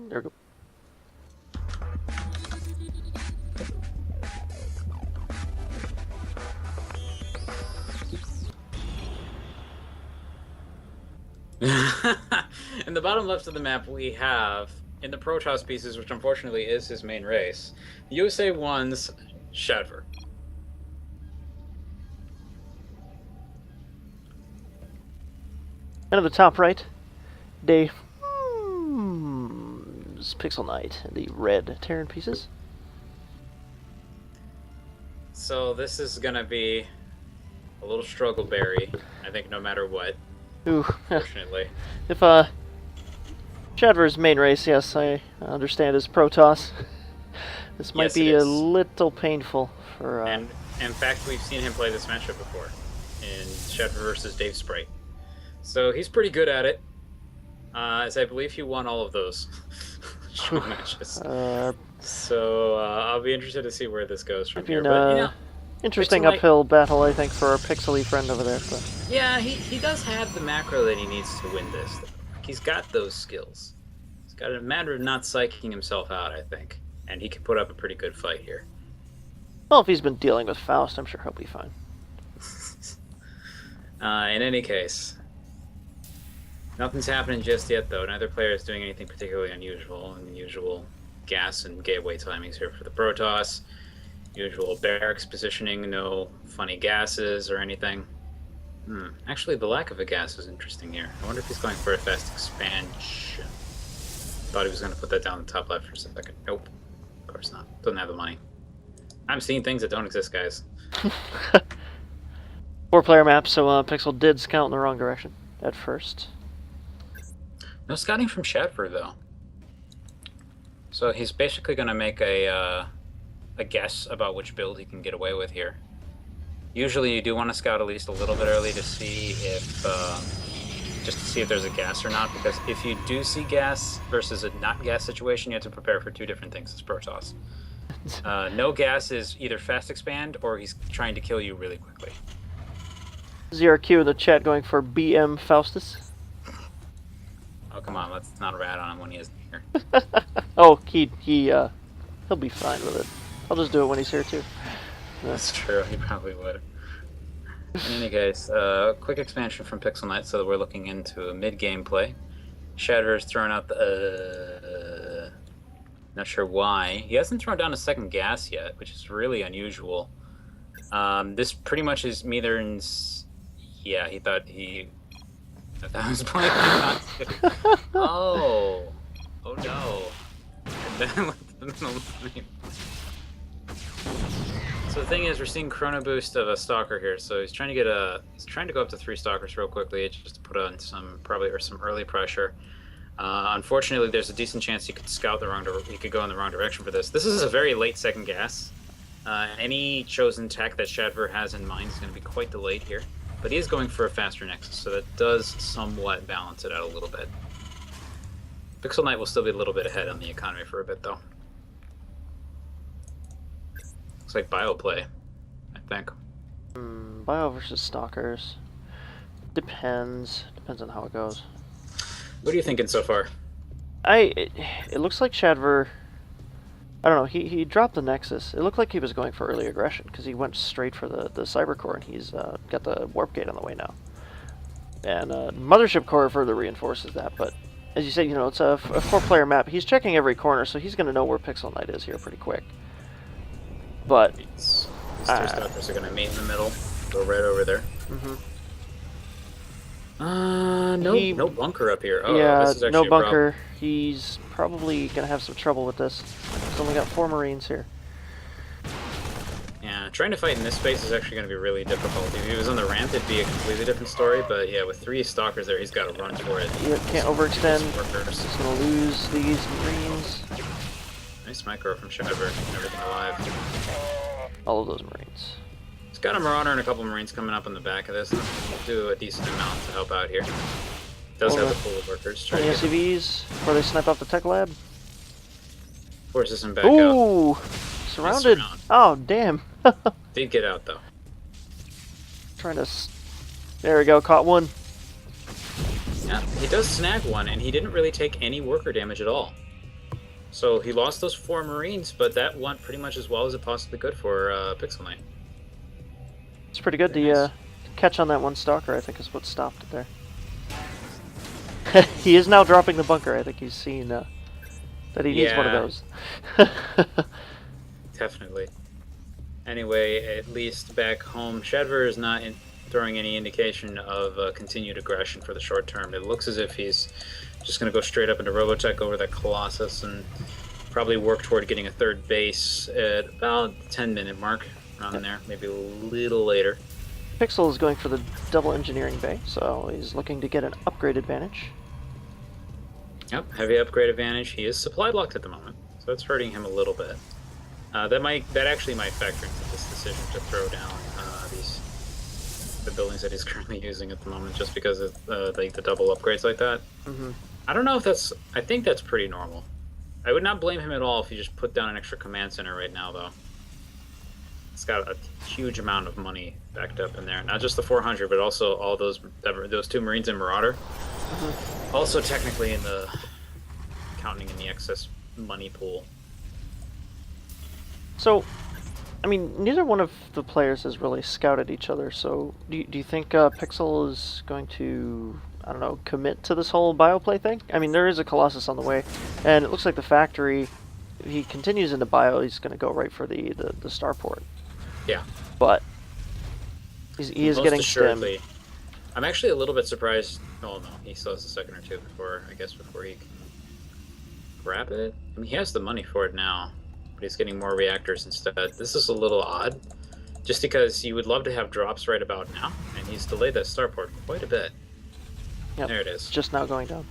There we go. In the bottom left of the map, we have, in the Protoss pieces, which unfortunately is his main race, USA 1's Shadver. And at the top right, Dave's PixelKnight and the red Terran pieces. So this is going to be a little struggle berry, I think, no matter what. Ooh. Fortunately. If Shadver's main race, yes, I understand, is Protoss. This might be a little painful for. And in fact, we've seen him play this matchup before in Shadver versus Dave Sprite. So he's pretty good at it, as I believe he won all of those show matches. So I'll be interested to see where this goes from here. But, you know, interesting uphill battle, I think, for our pixely friend over there. But. Yeah, he does have the macro that he needs to win this. He's got those skills. It's got a matter of not psyching himself out, I think. And he can put up a pretty good fight here. Well, if he's been dealing with Faust, I'm sure he'll be fine. In any case, nothing's happening just yet, though. Neither player is doing anything particularly unusual gas and gateway timings here for the Protoss. Usual barracks positioning, no funny gases or anything. Actually, the lack of a gas is interesting here. I wonder if he's going for a fast expansion. Thought he was going to put that down the top left for a second. Nope. Of course not. Doesn't have the money. I'm seeing things that don't exist, guys. 4-player map, so Pixel did scout in the wrong direction at first. No scouting from Shadver, though. So he's basically going to make a guess about which build he can get away with here. Usually you do want to scout at least a little bit early to see if, just to see if there's a gas or not, because if you do see gas versus a not gas situation, you have to prepare for two different things as Protoss. No gas is either fast expand or he's trying to kill you really quickly. ZRQ in the chat going for BM Faustus. Oh, come on, let's not rat on him when he isn't here. Oh, he'll be fine with it. I'll just do it when he's here too. That's true, he probably would. In any case, quick expansion from PixelKnight, so that we're looking into a mid-game play. Shadver's thrown out the... not sure why. He hasn't thrown down a second gas yet, which is really unusual. This pretty much is Meathern's... Yeah, he thought he... I thought I was playing not to. Oh! Oh no. And then with the middle screen. So the thing is, we're seeing chrono boost of a stalker here. So he's trying to get he's trying to go up to 3 stalkers real quickly, just to put on some early pressure. Unfortunately, there's a decent chance he could scout the wrong he could go in the wrong direction for this. This is a very late second gas. Any chosen tech that Shadver has in mind is going to be quite delayed here, but he is going for a faster nexus, so that does somewhat balance it out a little bit. PixelKnight will still be a little bit ahead on the economy for a bit, though. Looks like bio play, I think. Bio versus stalkers. Depends on how it goes. What are you thinking so far? It looks like Shadver... I don't know, he dropped the Nexus. It looked like he was going for early aggression, because he went straight for the Cyber Core, and he's got the Warp Gate on the way now. And Mothership Core further reinforces that, but as you said, you know, it's a 4-player map. He's checking every corner, so he's going to know where PixelKnight is here pretty quick. But... These 2 stalkers are going to meet in the middle, go right over there. No bunker up here. Oh, yeah, this is actually no bunker. He's probably going to have some trouble with this. He's only got 4 Marines here. Yeah, trying to fight in this space is actually going to be really difficult. If he was on the ramp, it'd be a completely different story, but yeah, with 3 stalkers there, he's got to run for it. Yeah, can't overextend. He's going to lose these Marines. Nice micro from Shadver, everything alive. All of those Marines. He's got a Marauder and a couple Marines coming up on the back of this. We'll do a decent amount to help out here. Does have a pool of workers. Any SCVs before they snipe off the tech lab? Forces him back out. Ooh! Surrounded! Oh, damn! Did get out, though. Trying to... There we go, caught one. Yeah, he does snag one, and he didn't really take any worker damage at all. So he lost those 4 Marines, but that went pretty much as well as it possibly could for PixelKnight. It's pretty good. Very The nice. catch on that one stalker, I think, is what stopped it there. He is now dropping the bunker. I think he's seen that he needs one of Yeah, those. definitely. Anyway, at least back home, Shadver is not throwing any indication of continued aggression for the short term. It looks as if he's just going to go straight up into Robotech over that Colossus and probably work toward getting a 3rd base at about the 10-minute mark, around there, maybe a little later. Pixel is going for the double engineering bay, so he's looking to get an upgrade advantage. Yep, heavy upgrade advantage. He is supply blocked at the moment, so it's hurting him a little bit. That actually might factor into this decision to throw down the buildings that he's currently using at the moment, just because of the double upgrades like that. Mm-hmm. I don't know if that's. I think that's pretty normal. I would not blame him at all if he just put down an extra command center right now, though. It's got a huge amount of money backed up in there. Not just the 400, but also all those 2 Marines and Marauder. Mm-hmm. Also, technically, counting in the excess money pool. So, I mean, neither one of the players has really scouted each other. So, do you think Pixel is going to, I don't know, commit to this whole bioplay thing? I mean, there is a Colossus on the way, and it looks like the factory. If he continues into bio, he's going to go right for the starport. Yeah, but he is most getting assuredly. stemmed. I'm actually a little bit surprised. Oh no, he still has a second or two before he can grab it. I mean, he has the money for it now, but he's getting more reactors instead. This is a little odd, just because you would love to have drops right about now, and he's delayed that starport quite a bit. Yep, there it is. Just now going down.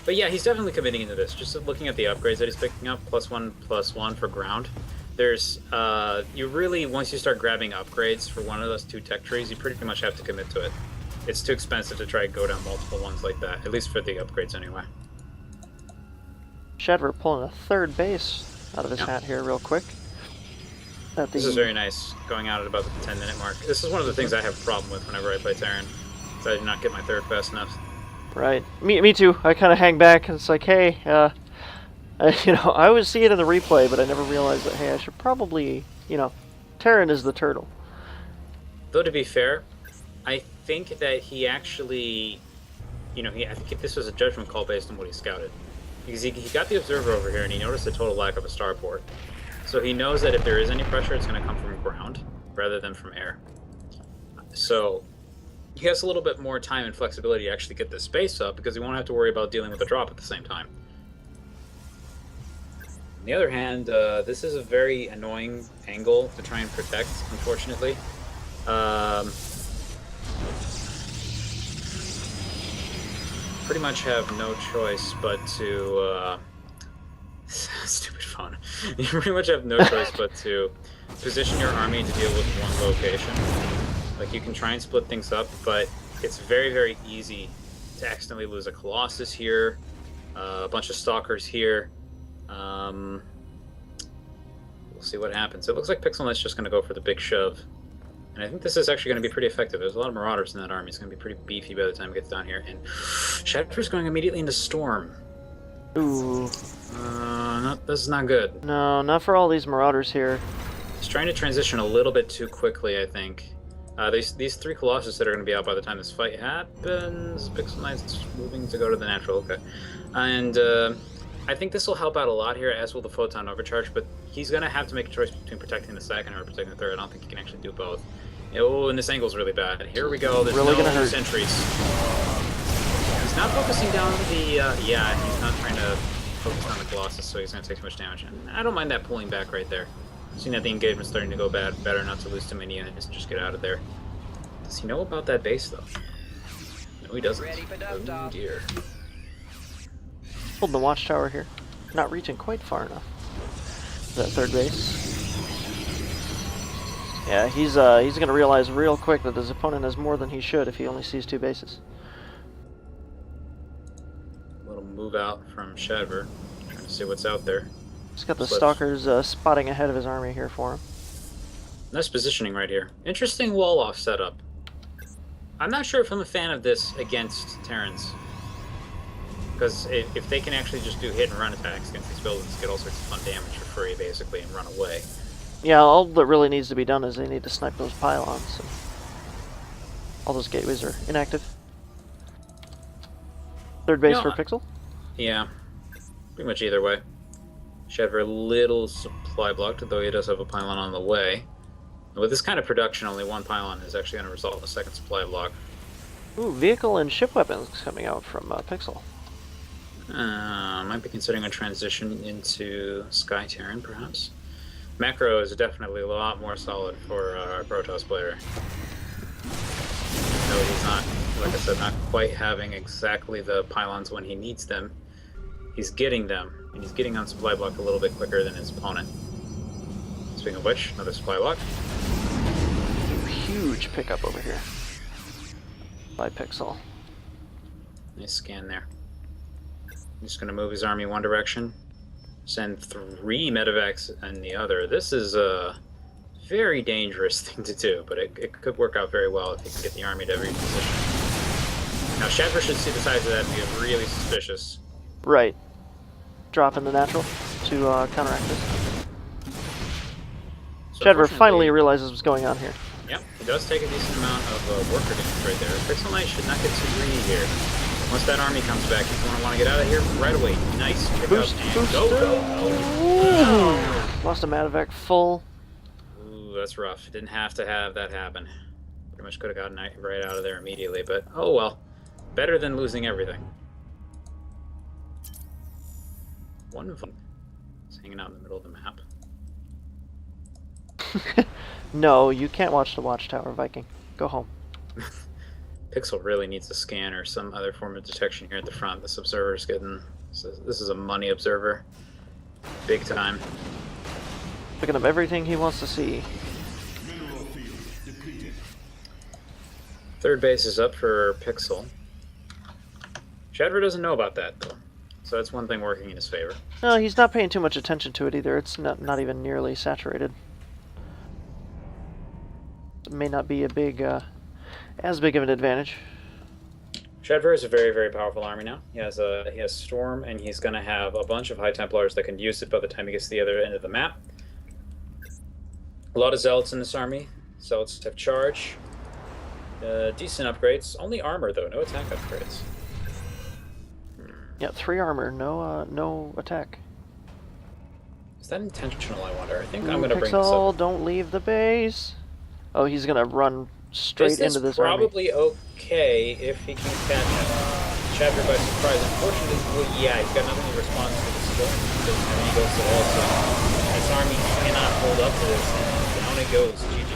But yeah, he's definitely committing into this. Just looking at the upgrades that he's picking up, +1/+1 for ground. There's, you really, once you start grabbing upgrades for one of those 2 tech trees, you pretty much have to commit to it. It's too expensive to try and go down multiple ones like that, at least for the upgrades anyway. Shadver pulling a 3rd base out of his hat here real quick. This is very nice, going out at about the 10-minute mark. This is one of the things I have a problem with whenever I play Terran, is I do not get my 3rd fast enough. Right. Me too. I kind of hang back and it's like, hey, I always see it in the replay, but I never realized that, hey, I should probably, Terran is the turtle. Though, to be fair, I think that he actually, I think this was a judgment call based on what he scouted. Because he got the observer over here and he noticed the total lack of a starport. So he knows that if there is any pressure, it's going to come from ground rather than from air. So he has a little bit more time and flexibility to actually get this space up because he won't have to worry about dealing with a drop at the same time. On the other hand, this is a very annoying angle to try and protect, unfortunately. Pretty much have no choice but to... stupid phone. You pretty much have no choice but to position your army to deal with one location. Like, you can try and split things up, but it's very, very easy to accidentally lose a Colossus here, a bunch of Stalkers here. We'll see what happens. It looks like PixelKnight's just going to go for the big shove. And I think this is actually going to be pretty effective. There's a lot of Marauders in that army. It's going to be pretty beefy by the time it gets down here. And Shadver's going immediately into Storm. Ooh. This is not good. No, not for all these Marauders here. He's trying to transition a little bit too quickly, I think. These 3 Colossus that are going to be out by the time this fight happens. PixelKnight's moving to go to the natural. Okay. And I think this will help out a lot here, as will the Photon Overcharge, but he's going to have to make a choice between protecting the second or protecting the third. I don't think he can actually do both. Oh, and this angle's really bad. Here we go. There's really no gonna hurt. sentries. He's not focusing down the... yeah, he's not trying to focus on the Colossus, so he's going to take too much damage. And I don't mind that pulling back right there. Seeing that the engagement's starting to go bad, better not to lose too many units and just get out of there. Does he know about that base, though? No, he doesn't. Oh, dear. Holding the watchtower here. Not reaching quite far enough. That 3rd base. Yeah, he's going to realize real quick that his opponent has more than he should if he only sees 2 bases. A little move out from Shadver. Trying to see what's out there. He's got the Stalkers spotting ahead of his army here for him. Nice positioning right here. Interesting wall-off setup. I'm not sure if I'm a fan of this against Terrans. Because if they can actually just do hit and run attacks against these buildings, get all sorts of fun damage for free, basically, and run away. Yeah, all that really needs to be done is they need to snipe those pylons. And all those gateways are inactive. Third base for Pixel? Yeah, pretty much either way. Shadver little supply blocked, though he does have a pylon on the way. With this kind of production, only one pylon is actually going to result in a second supply block. Ooh, vehicle and ship weapons coming out from Pixel. Might be considering a transition into Sky Terran, perhaps. Macro is definitely a lot more solid for our Protoss player. No, he's not, like I said, not quite having exactly the pylons when he needs them. He's getting them, and he's getting on supply block a little bit quicker than his opponent. Speaking of which, another supply block. Huge pickup over here by Pixel. Nice scan there. He's just going to move his army one direction, send 3 medevacs in the other. This is a very dangerous thing to do, but it could work out very well if he can get the army to every position. Now, Shadver should see the size of that and be really suspicious. Right. Drop in the natural to counteract this. So Shadver finally realizes what's going on here. Yep, he does take a decent amount of worker damage right there. PixelKnight should not get too greedy here. Once that army comes back, he's going to want to get out of here right away. Nice pick Boost, up and boost. go. Lost a medevac full. Ooh, that's rough. Didn't have to have that happen. Pretty much could have gotten right out of there immediately, but oh well. Better than losing everything. One of them is hanging out in the middle of the map. No, you can't watch the Watchtower, Viking. Go home. Pixel really needs a scan or some other form of detection here at the front. This observer's getting... This is a money observer. Big time. Picking up everything he wants to see. Third base is up for Pixel. Shadver doesn't know about that, though. So that's one thing working in his favor. No, he's not paying too much attention to it either. It's not even nearly saturated. It may not be a big, as big of an advantage. Shadver is a very, very powerful army now. He has Storm, and he's going to have a bunch of High Templars that can use it by the time he gets to the other end of the map. A lot of Zealots in this army. Zealots have charge. Decent upgrades. Only armor, though. No attack upgrades. Yeah, 3 armor, no attack. Is that intentional, I wonder? I think I'm going to bring this Pixel, up. don't leave the base. Oh, he's going to run straight into this army. Probably okay if he can catch Shadver by surprise. Unfortunately, well, yeah, he's got nothing to respond to the storm. He doesn't have any ghosts at all, so this army cannot hold up to this, and down it goes. GG.